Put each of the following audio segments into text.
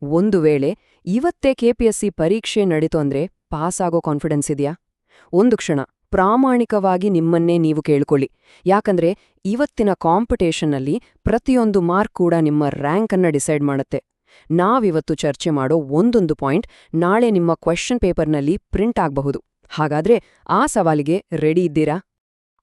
ಒಂದು ವೇಳೆ ಇವತ್ತೇ ಕೆಪಿಎಸ್ಸಿ ಪರೀಕ್ಷೆ ನಡೀತು ಅಂದ್ರೆ ಪಾಸ್ ಆಗೋ ಕಾನ್ಫಿಡೆನ್ಸ್ ಇದೆಯಾ? ಒಂದು ಕ್ಷಣ ಪ್ರಾಮಾಣಿಕವಾಗಿ ನಿಮ್ಮನ್ನೇ ನೀವು ಕೇಳ್ಕೊಳ್ಳಿ. ಯಾಕಂದ್ರೆ ಇವತ್ತಿನ ಕಾಂಪಿಟೇಷನ್ನಲ್ಲಿ ಪ್ರತಿಯೊಂದು ಮಾರ್ಕ್ ಕೂಡ ನಿಮ್ಮ ರ್ಯಾಂಕ್ ಅನ್ನ ಡಿಸೈಡ್ ಮಾಡುತ್ತೆ. ನಾವಿವತ್ತು ಚರ್ಚೆ ಮಾಡೋ ಒಂದೊಂದು ಪಾಯಿಂಟ್ ನಾಳೆ ನಿಮ್ಮ ಕ್ವೆಶ್ಚನ್ ಪೇಪರ್ನಲ್ಲಿ ಪ್ರಿಂಟ್ ಆಗಬಹುದು. ಹಾಗಾದ್ರೆ ಆ ಸವಾಲಿಗೆ ರೆಡಿ ಇದ್ದೀರಾ?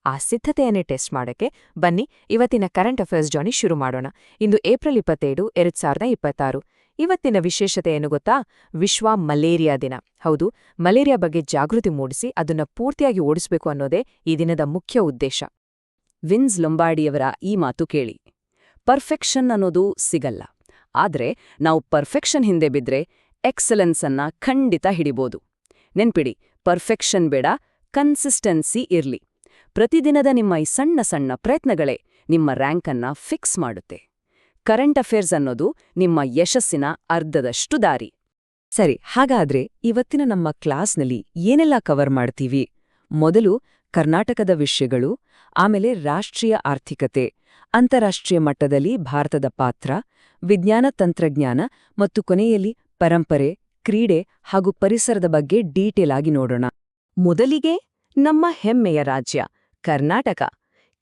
ಆ ಸಿದ್ಧತೆಯನ್ನೇ ಟೆಸ್ಟ್ ಮಾಡಕ್ಕೆ ಬನ್ನಿ ಇವತ್ತಿನ ಕರೆಂಟ್ ಅಫೇರ್ಸ್ ಜಾನಿ ಶುರು ಮಾಡೋಣ. ಇಂದು ಏಪ್ರಿಲ್ 27, 2026. ಇವತ್ತಿನ ವಿಶೇಷತೆ ಏನು ಗೊತ್ತಾ? ವಿಶ್ವ ಮಲೇರಿಯಾ ದಿನ. ಹೌದು, ಮಲೇರಿಯಾ ಬಗ್ಗೆ ಜಾಗೃತಿ ಮೂಡಿಸಿ ಅದನ್ನ ಪೂರ್ತಿಯಾಗಿ ಓಡಿಸಬೇಕು ಅನ್ನೋದೇ ಈ ದಿನದ ಮುಖ್ಯ ಉದ್ದೇಶ. ವಿನ್ಸ್ ಲೊಂಬಾರ್ಡಿಯವರ ಈ ಮಾತು ಕೇಳಿ. ಪರ್ಫೆಕ್ಷನ್ ಅನ್ನೋದು ಸಿಗಲ್ಲ, ಆದ್ರೆ ನಾವು ಪರ್ಫೆಕ್ಷನ್ ಹಿಂದೆ ಬಿದ್ರೆ ಎಕ್ಸಲೆನ್ಸ್ ಅನ್ನ ಖಂಡಿತ ಹಿಡಿಬೋದು. ನೆನ್ಪಿಡಿ, ಪರ್ಫೆಕ್ಷನ್ ಬೇಡ, ಕನ್ಸಿಸ್ಟೆನ್ಸಿ ಇರ್ಲಿ. ಪ್ರತಿದಿನದ ನಿಮ್ಮ ಈ ಸಣ್ಣ ಸಣ್ಣ ಪ್ರಯತ್ನಗಳೇ ನಿಮ್ಮ ರ್ಯಾಂಕನ್ನ ಫಿಕ್ಸ್ ಮಾಡುತ್ತೆ. ಕರೆಂಟ್ ಅಫೇರ್ಸ್ ಅನ್ನೋದು ನಿಮ್ಮ ಯಶಸ್ಸಿನ ಅರ್ಧದಷ್ಟು ದಾರಿ. ಸರಿ, ಹಾಗಾದ್ರೆ ಇವತ್ತಿನ ನಮ್ಮ ಕ್ಲಾಸ್ನಲ್ಲಿ ಏನೆಲ್ಲ ಕವರ್ ಮಾಡ್ತೀವಿ? ಮೊದಲು ಕರ್ನಾಟಕದ ವಿಷಯಗಳು, ಆಮೇಲೆ ರಾಷ್ಟ್ರೀಯ ಆರ್ಥಿಕತೆ, ಅಂತಾರಾಷ್ಟ್ರೀಯ ಮಟ್ಟದಲ್ಲಿ ಭಾರತದ ಪಾತ್ರ, ವಿಜ್ಞಾನ ತಂತ್ರಜ್ಞಾನ ಮತ್ತು ಕೊನೆಯಲ್ಲಿ ಪರಂಪರೆ, ಕ್ರೀಡೆ ಹಾಗೂ ಪರಿಸರದ ಬಗ್ಗೆ ಡೀಟೇಲ್ ಆಗಿ ನೋಡೋಣ. ಮೊದಲಿಗೆ ನಮ್ಮ ಹೆಮ್ಮೆಯ ರಾಜ್ಯ ಕರ್ನಾಟಕ.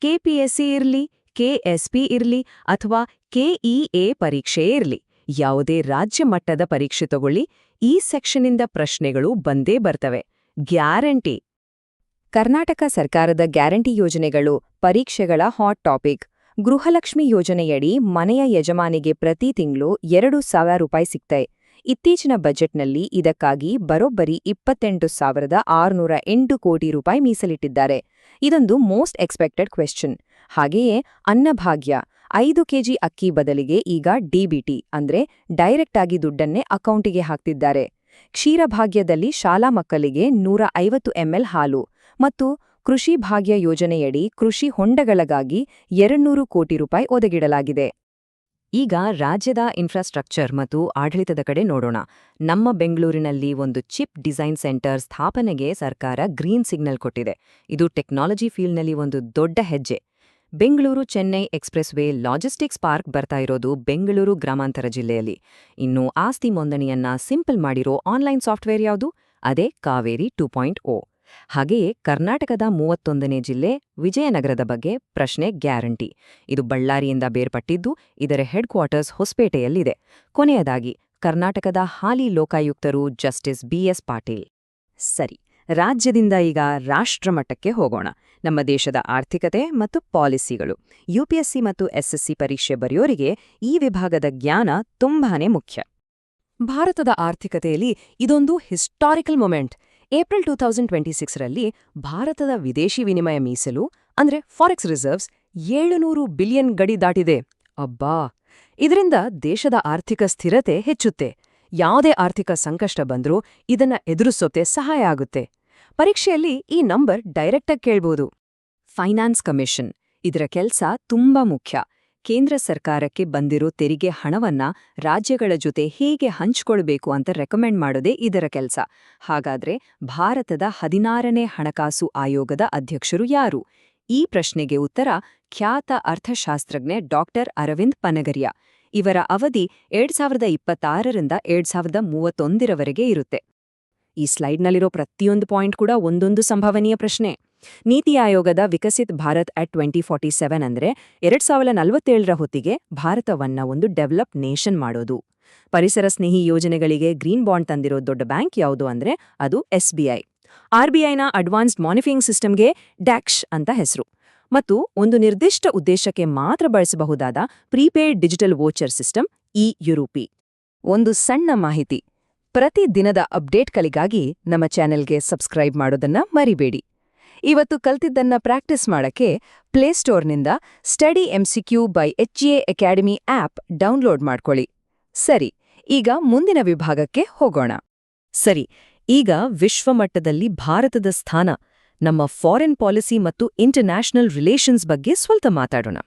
ಕೆಪಿಎಸ್ಸಿ ಇರ್ಲಿ, ಕೆಎಸ್ಪಿ ಇರ್ಲಿ ಅಥವಾ ಕೆಇಎ ಪರೀಕ್ಷೆ ಇರ್ಲಿ, ಯಾವುದೇ ರಾಜ್ಯ ಮಟ್ಟದ ಪರೀಕ್ಷೆ ತಗೊಳ್ಳಿ, ಈ ಸೆಕ್ಷನ್ನಿಂದ ಪ್ರಶ್ನೆಗಳು ಬಂದೇ ಬರ್ತವೆ, ಗ್ಯಾರಂಟಿ. ಕರ್ನಾಟಕ ಸರ್ಕಾರದ ಗ್ಯಾರಂಟಿ ಯೋಜನೆಗಳು ಪರೀಕ್ಷೆಗಳ ಹಾಟ್ ಟಾಪಿಕ್. ಗೃಹಲಕ್ಷ್ಮಿ ಯೋಜನೆಯಡಿ ಮನೆಯ ಯಜಮಾನಿಗೆ ಪ್ರತಿ ತಿಂಗಳು 2,000 ರೂಪಾಯಿ ಸಿಗ್ತವೆ. ಇತ್ತೀಚಿನ ಬಜೆಟ್ನಲ್ಲಿ ಇದಕ್ಕಾಗಿ ಬರೋಬ್ಬರಿ 28,608 ಕೋಟಿ ರೂಪಾಯಿ ಮೀಸಲಿಟ್ಟಿದ್ದಾರೆ. ಇದೊಂದು ಮೋಸ್ಟ್ ಎಕ್ಸ್ಪೆಕ್ಟೆಡ್ ಕ್ವೆಶ್ಚನ್. ಹಾಗೆಯೇ ಅನ್ನಭಾಗ್ಯ, 5 ಕೆಜಿ ಅಕ್ಕಿ ಬದಲಿಗೆ ಈಗ ಡಿಬಿಟಿ ಅಂದ್ರೆ ಡೈರೆಕ್ಟ್ ಆಗಿ ದುಡ್ಡನ್ನೇ ಅಕೌಂಟಿಗೆ ಹಾಕ್ತಿದ್ದಾರೆ. ಕ್ಷೀರಭಾಗ್ಯದಲ್ಲಿ ಶಾಲಾ ಮಕ್ಕಳಿಗೆ 150 ml ಹಾಲು ಮತ್ತು ಕೃಷಿ ಭಾಗ್ಯ ಯೋಜನೆಯಡಿ ಕೃಷಿ ಹೊಂಡಗಳಿಗಾಗಿ 200 ಕೋಟಿ ರೂಪಾಯಿ ಒದಗಿಡಲಾಗಿದೆ. ಈಗ ರಾಜ್ಯದ ಇನ್ಫ್ರಾಸ್ಟ್ರಕ್ಚರ್ ಮತ್ತು ಆಡಳಿತದ ಕಡೆ ನೋಡೋಣ. ನಮ್ಮ ಬೆಂಗಳೂರಿನಲ್ಲಿ ಒಂದು ಚಿಪ್ ಡಿಸೈನ್ ಸೆಂಟರ್ ಸ್ಥಾಪನೆಗೆ ಸರ್ಕಾರ ಗ್ರೀನ್ ಸಿಗ್ನಲ್ ಕೊಟ್ಟಿದೆ. ಇದು ಟೆಕ್ನಾಲಜಿ ಫೀಲ್ಡ್ನಲ್ಲಿ ಒಂದು ದೊಡ್ಡ ಹೆಜ್ಜೆ. Bengaluru Chennai express way logistics park ಬರ್ತಾ ಇರೋದು ಬೆಂಗಳೂರು ಗ್ರಾಮಾಂತರ ಜಿಲ್ಲೆಯಲ್ಲಿ. ಇನ್ನು ಆಸ್ತಿ ನೋಂದಣಿಯನ್ನ ಸಿಂಪಲ್ ಮಾಡಿರೋ ಆನ್ಲೈನ್ ಸಾಫ್ಟ್ವೇರ್ ಯಾವುದು? ಅದೇ ಕಾವೇರಿ 2.0. ಹಾಗೆಯೇ ಕರ್ನಾಟಕದ 31ನೇ ಜಿಲ್ಲೆ ವಿಜಯನಗರದ ಬಗ್ಗೆ ಪ್ರಶ್ನೆ ಗ್ಯಾರಂಟಿ. ಇದು ಬಳ್ಳಾರಿಯಿಂದ ಬೇರ್ಪಟ್ಟಿದ್ದು ಇದರ ಹೆಡ್ ಕ್ವಾರ್ಟರ್ಸ್ ಹೊಸಪೇಟೆಯಲ್ಲಿದೆ. ಕೊನೆಯದಾಗಿ ಕರ್ನಾಟಕದ ಹಾಲಿ ಲೋಕಾಯುಕ್ತರು ಜಸ್ಟಿಸ್ ಬಿಎಸ್ ಪಾಟೀಲ್. ಸರಿ, ರಾಜ್ಯದಿಂದ ಈಗ ರಾಷ್ಟ್ರಮಟ್ಟಕ್ಕೆ ಹೋಗೋಣ. ನಮ್ಮ ದೇಶದ ಆರ್ಥಿಕತೆ ಮತ್ತು ಪಾಲಿಸಿಗಳು. ಯುಪಿಎಸ್ಸಿ ಮತ್ತು ಎಸ್ಎಸ್ಸಿ ಪರೀಕ್ಷೆ ಬರೆಯೋರಿಗೆ ಈ ವಿಭಾಗದ ಜ್ಞಾನ ತುಂಬಾನೇ ಮುಖ್ಯ. ಭಾರತದ ಆರ್ಥಿಕತೆಯಲ್ಲಿ ಇದೊಂದು ಹಿಸ್ಟಾರಿಕಲ್ ಮೊಮೆಂಟ್. ಏಪ್ರಿಲ್ 2026ರಲ್ಲಿ ಭಾರತದ ವಿದೇಶಿ ವಿನಿಮಯ ಮೀಸಲು ಅಂದ್ರೆ ಫಾರೆಕ್ಸ್ ರಿಸರ್ವ್ಸ್ 700 ಬಿಲಿಯನ್ ಗಡಿ ದಾಟಿದೆ. ಅಬ್ಬಾ! ಇದರಿಂದ ದೇಶದ ಆರ್ಥಿಕ ಸ್ಥಿರತೆ ಹೆಚ್ಚುತ್ತೆ. ಯಾವುದೇ ಆರ್ಥಿಕ ಸಂಕಷ್ಟ ಬಂದ್ರೂ ಇದನ್ನ ಎದುರಿಸೋಕೆ ಸಹಾಯ ಆಗುತ್ತೆ. ಪರೀಕ್ಷೆಯಲ್ಲಿ ಈ ನಂಬರ್ ಡೈರೆಕ್ಟಾಗಿ ಕೇಳ್ಬೋದು. ಫೈನಾನ್ಸ್ ಕಮಿಷನ್, ಇದರ ಕೆಲಸ ತುಂಬಾ ಮುಖ್ಯ. ಕೇಂದ್ರ ಸರ್ಕಾರಕ್ಕೆ ಬಂದಿರೋ ತೆರಿಗೆ ಹಣವನ್ನ ರಾಜ್ಯಗಳ ಜೊತೆ ಹೇಗೆ ಹಂಚ್ಕೊಳ್ಬೇಕು ಅಂತ ರೆಕಮೆಂಡ್ ಮಾಡೋದೇ ಇದರ ಕೆಲಸ. ಹಾಗಾದ್ರೆ ಭಾರತದ 16ನೇ ಹಣಕಾಸು ಆಯೋಗದ ಅಧ್ಯಕ್ಷರು ಯಾರು? ಈ ಪ್ರಶ್ನೆಗೆ ಉತ್ತರ ಖ್ಯಾತ ಅರ್ಥಶಾಸ್ತ್ರಜ್ಞ ಡಾಕ್ಟರ್ ಅರವಿಂದ್ ಪನಗರಿಯಾ. ಇವರ ಅವಧಿ 2026ರಿಂದ 2031ರವರೆಗೆ ಇರುತ್ತೆ. ಈ ಸ್ಲೈಡ್ನಲ್ಲಿರೋ ಪ್ರತಿಯೊಂದು ಪಾಯಿಂಟ್ ಕೂಡ ಒಂದೊಂದು ಸಂಭವನೀಯ ಪ್ರಶ್ನೆ. ನೀತಿ ಆಯೋಗದ ವಿಕಸಿತ್ ಭಾರತ್ ಅಟ್ 2047 ಅಂದ್ರೆ 2047ರ ಹೊತ್ತಿಗೆ ಭಾರತವನ್ನ ಒಂದು ಡೆವಲಪ್ ನೇಷನ್ ಮಾಡೋದು. ಪರಿಸರ ಸ್ನೇಹಿ ಯೋಜನೆಗಳಿಗೆ ಗ್ರೀನ್ ಬಾಂಡ್ ತಂದಿರೋ ದೊಡ್ಡ ಬ್ಯಾಂಕ್ ಯಾವುದು ಅಂದ್ರೆ ಅದು ಎಸ್ಬಿಐ. ಆರ್ಬಿಐನ ಅಡ್ವಾನ್ಸ್ಡ್ ಮಾನಿಟರಿಂಗ್ ಸಿಸ್ಟಮ್ಗೆ ಡ್ಯಾಕ್ಷ್ ಅಂತ ಹೆಸರು. ಮತ್ತು ಒಂದು ನಿರ್ದಿಷ್ಟ ಉದ್ದೇಶಕ್ಕೆ ಮಾತ್ರ ಬಳಸಬಹುದಾದ ಪ್ರೀಪೇಯ್ಡ್ ಡಿಜಿಟಲ್ ವೋಚರ್ ಸಿಸ್ಟಮ್ ಈ ಯುರೋಪಿ. ಒಂದು ಸಣ್ಣ ಮಾಹಿತಿ, ಪ್ರತಿ ದಿನದ ಅಪ್ಡೇಟ್ಗಳಿಗಾಗಿ ನಮ್ಮ ಚಾನೆಲ್ಗೆ ಸಬ್ಸ್ಕ್ರೈಬ್ ಮಾಡೋದನ್ನ ಮರಿಬೇಡಿ. ಇವತ್ತು ಕಲ್ತಿದ್ದನ್ನ ಪ್ರಾಕ್ಟೀಸ್ ಮಾಡಕ್ಕೆ ಪ್ಲೇಸ್ಟೋರ್ನಿಂದ study MCQ by HEA academy app download ಮಾಡ್ಕೊಳ್ಳಿ. ಸರಿ, ಈಗ ಮುಂದಿನ ವಿಭಾಗಕ್ಕೆ ಹೋಗೋಣ. ಸರಿ, ಈಗ ವಿಶ್ವಮಟ್ಟದಲ್ಲಿ ಭಾರತದ ಸ್ಥಾನ, ನಮ್ಮ ಫಾರಿನ್ ಪಾಲಿಸಿ ಮತ್ತು ಇಂಟರ್ನ್ಯಾಷನಲ್ ರಿಲೇಷನ್ಸ್ ಬಗ್ಗೆ ಸ್ವಲ್ಪ ಮಾತಾಡೋಣ.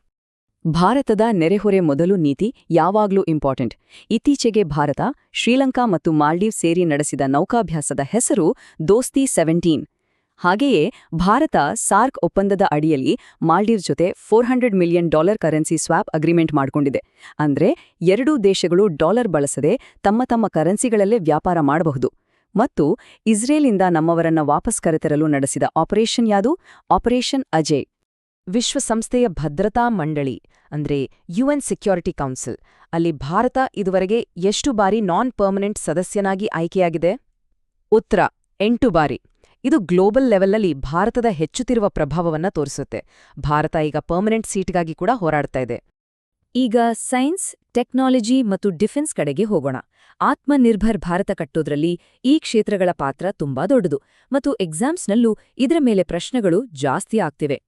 ಭಾರತದ ನೆರೆಹೊರೆ ಮೊದಲು ನೀತಿ ಯಾವಾಗ್ಲೂ ಇಂಪಾರ್ಟೆಂಟ್. ಇತ್ತೀಚೆಗೆ ಭಾರತ, ಶ್ರೀಲಂಕಾ ಮತ್ತು ಮಾಲ್ಡೀವ್ ಸೇರಿ ನಡೆಸಿದ ನೌಕಾಭ್ಯಾಸದ ಹೆಸರು ದೋಸ್ತಿ 17. ಹಾಗೆಯೇ ಭಾರತ ಸಾರ್ಕ್ ಒಪ್ಪಂದದ ಅಡಿಯಲ್ಲಿ ಮಾಲ್ಡೀವ್ಸ್ ಜೊತೆ $400 ಮಿಲಿಯನ್ ಕರೆನ್ಸಿ ಸ್ವಾಪ್ ಅಗ್ರಿಮೆಂಟ್ ಮಾಡಿಕೊಂಡಿದೆ. ಅಂದ್ರೆ ಎರಡೂ ದೇಶಗಳು ಡಾಲರ್ ಬಳಸದೆ ತಮ್ಮ ತಮ್ಮ ಕರೆನ್ಸಿಗಳಲ್ಲೇ ವ್ಯಾಪಾರ ಮಾಡಬಹುದು. ಮತ್ತು ಇಸ್ರೇಲಿಂದ ನಮ್ಮವರನ್ನ ವಾಪಸ್ ಕರೆತರಲು ನಡೆಸಿದ ಆಪರೇಷನ್ ಯಾವುದು? ಆಪರೇಷನ್ ಅಜಯ್. ವಿಶ್ವಸಂಸ್ಥೆಯ ಭದ್ರತಾ ಮಂಡಳಿ ಅಂದ್ರೆ ಯುಎನ್ ಸೆಕ್ಯೂರಿಟಿ ಕೌನ್ಸಿಲ್ ಅಲ್ಲಿ ಭಾರತ ಇದುವರೆಗೆ ಎಷ್ಟು ಬಾರಿ ನಾನ್ ಪರ್ಮನೆಂಟ್ ಸದಸ್ಯನಾಗಿ ಆಯ್ಕೆಯಾಗಿದೆ? ಉತ್ತರ 8 ಬಾರಿ. ಇದು ಗ್ಲೋಬಲ್ ಲೆವೆಲ್ನಲ್ಲಿ ಭಾರತದ ಹೆಚ್ಚುತ್ತಿರುವ ಪ್ರಭಾವವನ್ನ ತೋರಿಸುತ್ತೆ. ಭಾರತ ಈಗ ಪರ್ಮನೆಂಟ್ ಸೀಟ್ಗಾಗಿ ಕೂಡ ಹೋರಾಡ್ತಾ ಇದೆ. ಈಗ ಸೈನ್ಸ್, ಟೆಕ್ನಾಲಜಿ ಮತ್ತು ಡಿಫೆನ್ಸ್ ಕಡೆಗೆ ಹೋಗೋಣ. ಆತ್ಮನಿರ್ಭರ್ ಭಾರತ ಕಟ್ಟೋದ್ರಲ್ಲಿ ಈ ಕ್ಷೇತ್ರಗಳ ಪಾತ್ರ ತುಂಬಾ ದೊಡ್ಡದು ಮತ್ತು ಎಕ್ಸಾಮ್ಸ್ನಲ್ಲೂ ಇದರ ಮೇಲೆ ಪ್ರಶ್ನೆಗಳು ಜಾಸ್ತಿ ಆಗ್ತಿವೆ.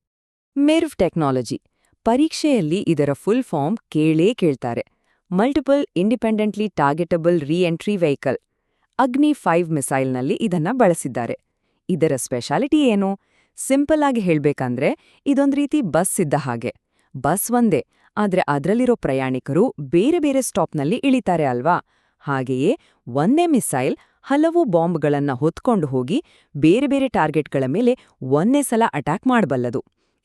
ಮೆರ್ವ್ ಟೆಕ್ನಾಲಜಿ ಪರೀಕ್ಷೆಯಲ್ಲಿ ಇದರ ಫುಲ್ ಫಾರ್ಮ್ ಕೇಳ್ತಾರೆ. Multiple independently targetable reentry vehicle. Agni 5 ಮಿಸೈಲ್ನಲ್ಲಿ ಇದನ್ನ ಬಳಸಿದ್ದಾರೆ. ಇದರ ಸ್ಪೆಷಾಲಿಟಿ ಏನು? ಸಿಂಪಲ್ ಆಗಿ ಹೇಳ್ಬೇಕಂದ್ರೆ ಇದೊಂದ್ ರೀತಿ ಬಸ್ ಇದ್ದ ಹಾಗೆ. ಬಸ್ ಒಂದೇ, ಆದ್ರೆ ಅದರಲ್ಲಿರೋ ಪ್ರಯಾಣಿಕರು ಬೇರೆ ಬೇರೆ ಸ್ಟಾಪ್ನಲ್ಲಿ ಇಳಿತಾರೆ ಅಲ್ವಾ? ಹಾಗೆಯೇ ಒಂದೇ ಮಿಸೈಲ್ ಹಲವು ಬಾಂಬ್ಗಳನ್ನ ಹೊತ್ಕೊಂಡು ಹೋಗಿ ಬೇರೆ ಬೇರೆ ಟಾರ್ಗೆಟ್ಗಳ ಮೇಲೆ ಒಂದೇ ಸಲ ಅಟ್ಯಾಕ್ ಮಾಡಬಲ್ಲದು.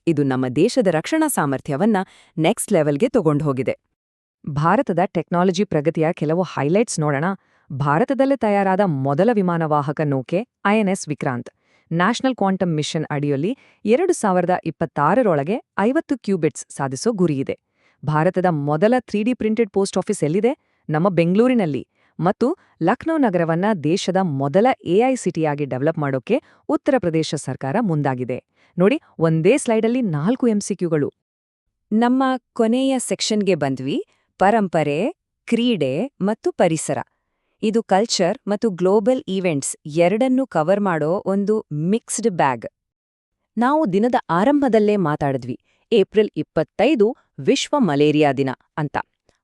ಇದು ನಮ್ಮ ದೇಶದ ರಕ್ಷಣಾ ಸಾಮರ್ಥ್ಯವನ್ನ ನೆಕ್ಸ್ಟ್ ಲೆವೆಲ್ಗೆ ತಗೊಂಡು ಹೋಗಿದೆ. ಭಾರತದ ಟೆಕ್ನಾಲಜಿ ಪ್ರಗತಿಯ ಕೆಲವು ಹೈಲೈಟ್ಸ್ ನೋಡೋಣ. ಭಾರತದಲ್ಲೇ ತಯಾರಾದ ಮೊದಲ ವಿಮಾನವಾಹಕ ನೌಕೆ INS Vikrant national quantum mission ಅಡಿಯಲ್ಲಿ 2026ರೊಳಗೆ 50 ಕ್ಯೂಬಿಟ್ಸ್ ಸಾಧಿಸೋ ಗುರಿಯಿದೆ. ಭಾರತದ ಮೊದಲ 3D ಪ್ರಿಂಟೆಡ್ ಪೋಸ್ಟ್ ಆಫೀಸ್ ಎಲ್ಲಿದೆ? ನಮ್ಮ ಬೆಂಗಳೂರಿನಲ್ಲಿ. ಮತ್ತು ಲಕ್ನೋ ನಗರವನ್ನ ದೇಶದ ಮೊದಲ AI ಸಿಟಿಯಾಗಿ ಡೆವಲಪ್ ಮಾಡೋಕೆ ಉತ್ತರ ಪ್ರದೇಶ ಸರ್ಕಾರ ಮುಂದಾಗಿದೆ. ನೋಡಿ, ಒಂದೇ ಸ್ಲೈಡಲ್ಲಿ 4 MCQಗಳು. ನಮ್ಮ ಕೊನೆಯ ಸೆಕ್ಷನ್ಗೆ ಬಂದ್ವಿ. ಪರಂಪರೆ, ಕ್ರೀಡೆ ಮತ್ತು ಪರಿಸರ. ಇದು ಕಲ್ಚರ್ ಮತ್ತು ಗ್ಲೋಬಲ್ ಈವೆಂಟ್ಸ್ ಎರಡನ್ನೂ ಕವರ್ ಮಾಡೋ ಒಂದು ಮಿಕ್ಸ್ಡ್ ಬ್ಯಾಗ್. ನಾವು ದಿನದ ಆರಂಭದಲ್ಲೇ ಮಾತಾಡಿದ್ವಿ, ಏಪ್ರಿಲ್ 25 ವಿಶ್ವ ಮಲೇರಿಯಾ ದಿನ ಅಂತ.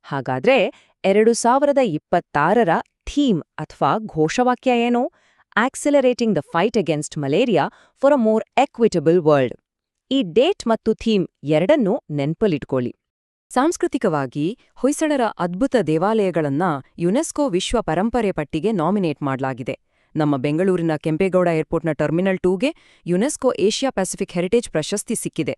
ಹಾಗಾದ್ರೆ 2026ರ ಥೀಮ್ ಅಥವಾ ಘೋಷವಾಕ್ಯ ಏನು? Accelerating the fight against malaria for a more equitable world. ಈ ಡೇಟ್ ಮತ್ತು ಥೀಮ್ ಎರಡನ್ನೂ ನೆನ್ಪಲ್ಲಿಟ್ಕೊಳ್ಳಿ. ಸಾಂಸ್ಕೃತಿಕವಾಗಿ ಹೊಯ್ಸಳರ ಅದ್ಭುತ ದೇವಾಲಯಗಳನ್ನ ಯುನೆಸ್ಕೋ ವಿಶ್ವ ಪರಂಪರೆ ಪಟ್ಟಿಗೆ ನಾಮಿನೇಟ್ ಮಾಡಲಾಗಿದೆ. ನಮ್ಮ ಬೆಂಗಳೂರಿನ ಕೆಂಪೇಗೌಡ ಏರ್ಪೋರ್ಟ್ನ ಟರ್ಮಿನಲ್ 2ಗೆ ಯುನೆಸ್ಕೋ ಏಷ್ಯಾ ಪೆಸಿಫಿಕ್ ಹೆರಿಟೇಜ್ ಪ್ರಶಸ್ತಿ ಸಿಕ್ಕಿದೆ.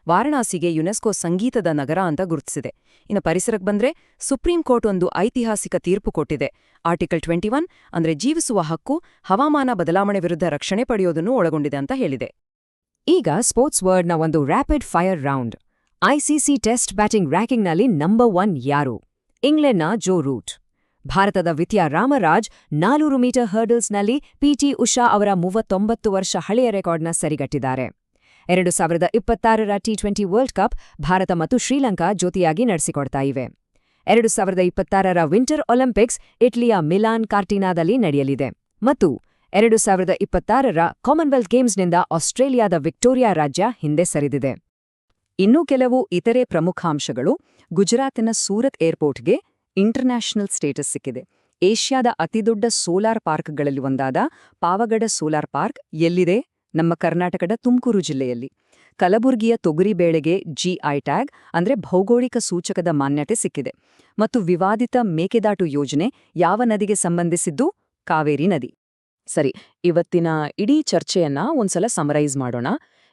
ವಾರಣಾಸಿಗೆ ಯುನೆಸ್ಕೋ ಸಂಗೀತದ ನಗರ ಅಂತ ಗುರುತಿಸಿದೆ. ಇನ್ನು ಪರಿಸರಕ್ಕೆ ಬಂದ್ರೆ ಸುಪ್ರೀಂ ಕೋರ್ಟ್ ಒಂದು ಐತಿಹಾಸಿಕ ತೀರ್ಪು ಕೊಟ್ಟಿದೆ. ಆರ್ಟಿಕಲ್ 21 ಅಂದ್ರೆ ಜೀವಿಸುವ ಹಕ್ಕು ಹವಾಮಾನ ಬದಲಾವಣೆ ವಿರುದ್ಧ ರಕ್ಷಣೆ ಪಡೆಯೋದನ್ನು ಒಳಗೊಂಡಿದೆ ಅಂತ ಹೇಳಿದೆ. ಈಗ ಸ್ಪೋರ್ಟ್ಸ್ ವರ್ಡ್ನ ಒಂದು rapid fire round. ICC test batting ರ್ಯಾಂಕಿಂಗ್ನಲ್ಲಿ ನಂಬರ್ 1 ಯಾರು? ಇಂಗ್ಲೆಂಡ್ನ ಜೋ ರೂಟ್. ಭಾರತದ ವಿದ್ಯಾ ರಾಮರಾಜ್ 400 ಮೀಟರ್ ಹರ್ಡಲ್ಸ್ನಲ್ಲಿ PT ಉಷಾ ಅವರ 39 ವರ್ಷ ಹಳೆಯ ರೆಕಾರ್ಡ್ನ ಸರಿಗಟ್ಟಿದ್ದಾರೆ. 2026ರ T20 ವರ್ಲ್ಡ್ ಕಪ್ ಭಾರತ ಮತ್ತು ಶ್ರೀಲಂಕಾ ಜೊತೆಯಾಗಿ ನಡೆಸಿಕೊಡ್ತಾ ಇವೆ. 2026ರ ವಿಂಟರ್ ಒಲಿಂಪಿಕ್ಸ್ ಇಟಲಿಯ ಮಿಲಾನ್ ಕಾರ್ಟಿನಾದಲ್ಲಿ ನಡೆಯಲಿದೆ. ಮತ್ತು 2026ರ ಕಾಮನ್ವೆಲ್ತ್ ಗೇಮ್ಸ್ನಿಂದ ಆಸ್ಟ್ರೇಲಿಯಾದ ವಿಕ್ಟೋರಿಯಾ ರಾಜ್ಯ ಹಿಂದೆ ಸರಿದಿದೆ. ಇನ್ನೂ ಕೆಲವು ಇತರೆ ಪ್ರಮುಖಾಂಶಗಳು. ಗುಜರಾತಿನ ಸೂರತ್ ಏರ್ಪೋರ್ಟ್ಗೆ ಇಂಟರ್ನ್ಯಾಷನಲ್ ಸ್ಟೇಟಸ್ ಸಿಕ್ಕಿದೆ. ಏಷ್ಯಾದ ಅತಿದೊಡ್ಡ ಸೋಲಾರ್ ಪಾರ್ಕ್ಗಳಲ್ಲಿ ಒಂದಾದ ಪಾವಗಡ ಸೋಲಾರ್ ಪಾರ್ಕ್ ಎಲ್ಲಿದೆ? ನಮ್ಮ ಕರ್ನಾಟಕದ ತುಮಕೂರು ಜಿಲ್ಲೆಯಲ್ಲಿ. ಕಲಬುರ್ಗಿಯ ತೊಗರಿಬೇಳೆಗೆ GI ಟ್ಯಾಗ್ ಅಂದ್ರೆ ಭೌಗೋಳಿಕ ಸೂಚಕದ ಮಾನ್ಯತೆ ಸಿಕ್ಕಿದೆ. ಮತ್ತು ವಿವಾದಿತ ಮೇಕೆದಾಟು ಯೋಜನೆ ಯಾವ ನದಿಗೆ ಸಂಬಂಧಿಸಿದ್ದು? ಕಾವೇರಿ ನದಿ. ಸರಿ, ಇವತ್ತಿನ ಇಡೀ ಚರ್ಚೆಯನ್ನ ಒಂದ್ಸಲ ಸಮರೈಸ್ ಮಾಡೋಣ.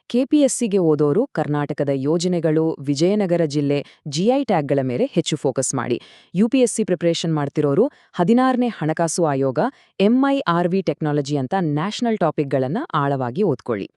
KPSCಗೆ ಓದೋರು ಕರ್ನಾಟಕದ ಯೋಜನೆಗಳು, ವಿಜಯನಗರ ಜಿಲ್ಲೆ GI ಟ್ಯಾಗ್ಗಳ ಮೇಲೆ ಹೆಚ್ಚು ಫೋಕಸ್ ಮಾಡಿ. UPSC ಪ್ರಿಪರೇಷನ್ ಮಾಡ್ತಿರೋರು 16ನೇ ಹಣಕಾಸು ಆಯೋಗ, MIRV ಟೆಕ್ನಾಲಜಿ ಅಂತ ನ್ಯಾಷನಲ್ ಟಾಪಿಕ್ಗಳನ್ನ ಆಳವಾಗಿ ಓದ್ಕೊಳ್ಳಿ.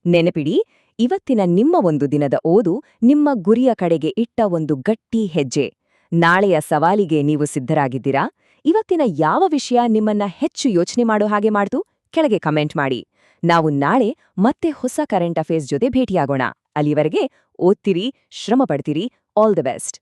ನೆನಪಿಡಿ, ಇವತ್ತಿನ ನಿಮ್ಮ ಒಂದು ದಿನದ ಓದು ನಿಮ್ಮ ಗುರಿಯ ಕಡೆಗೆ ಇಟ್ಟ ಒಂದು ಗಟ್ಟಿ ಹೆಜ್ಜೆ. ನಾಳೆಯ ಸವಾಲಿಗೆ ನೀವು ಸಿದ್ಧರಾಗಿದ್ದೀರಾ? ಇವತ್ತಿನ ಯಾವ ವಿಷಯ ನಿಮ್ಮನ್ನ ಹೆಚ್ಚು ಯೋಚನೆ ಮಾಡೋ ಹಾಗೆ ಮಾಡ್ತು? ಕೆಳಗೆ ಕಮೆಂಟ್ ಮಾಡಿ. ನಾವು ನಾಳೆ ಮತ್ತೆ ಹೊಸ ಕರೆಂಟ್ ಅಫೇರ್ಸ್ ಜೊತೆ ಭೇಟಿಯಾಗೋಣ. ಅಲ್ಲಿವರೆಗೆ ಓದ್ತಿರಿ, ಶ್ರಮ ಪಡ್ತೀರಿ. All the best.